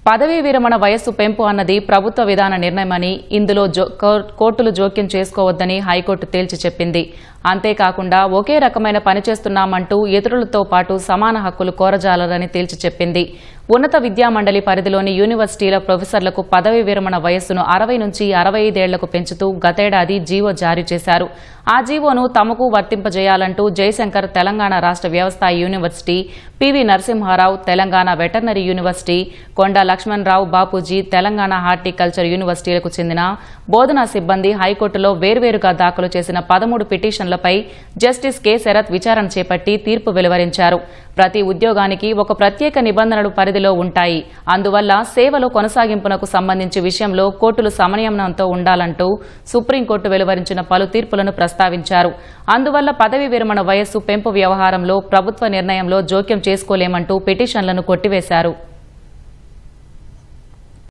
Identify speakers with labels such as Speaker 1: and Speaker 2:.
Speaker 1: పదవీ విరమణ వయస్సు పెంపు అన్నది ప్రభుత్వ విధాన నిర్ణయమని, ఇందులో కోర్టులు జోక్యం చేసుకోవద్దని హైకోర్టు తేల్చి చెప్పింది. అంతేకాకుండా ఒకే రకమైన పని చేస్తున్నామంటూ ఇతరులతో పాటు సమాన హక్కులు కోరజాలరని తేల్చి చెప్పింది. ఉన్నత విద్యామండలి పరిధిలోని యూనివర్సిటీల ప్రొఫెసర్లకు పదవీ విరమణ వయస్సును 60 నుంచి 65 ఏళ్లకు పెంచుతూ గతేడాది జీవో జారీ చేశారు. ఆ జీవోను తమకు వర్తింపజేయాలంటూ జయశంకర్ తెలంగాణ రాష్ట్ర వ్యవసాయ university, PV Narasimha Rao Telangana veterinary university, Konda Lakshmana Rao Bapuji Telangana horticulture యూనివర్సిటీలకు చెందిన బోధనా సిబ్బంది హైకోర్టులో వేర్వేరుగా దాఖలు చేసిన 13 పిటిషన్లపై జస్టిస్ కె శరత్ విచారణ చేపట్టి తీర్పు వెలువరించారు. ప్రతి ఉద్యోగానికి ఒక ప్రత్యేక నిబంధనలు పరిధిలో ఉంటాయి. అందువల్ల సేవలో కొనసాగింపునకు సంబంధించి విషయంలో కోర్టులు సమన్వయంతో ఉండాలంటూ సుప్రీంకోర్టు వెలువరించిన పలు తీర్పులను ప్రస్తావించారు. అందువల్ల పదవీ విరమణ వయస్సు పెంపు వ్యవహారంలో ప్రభుత్వ నిర్ణయంలో జోక్యం చేసుకోలేమంటూ పిటిషన్లను కొట్టివేశారు.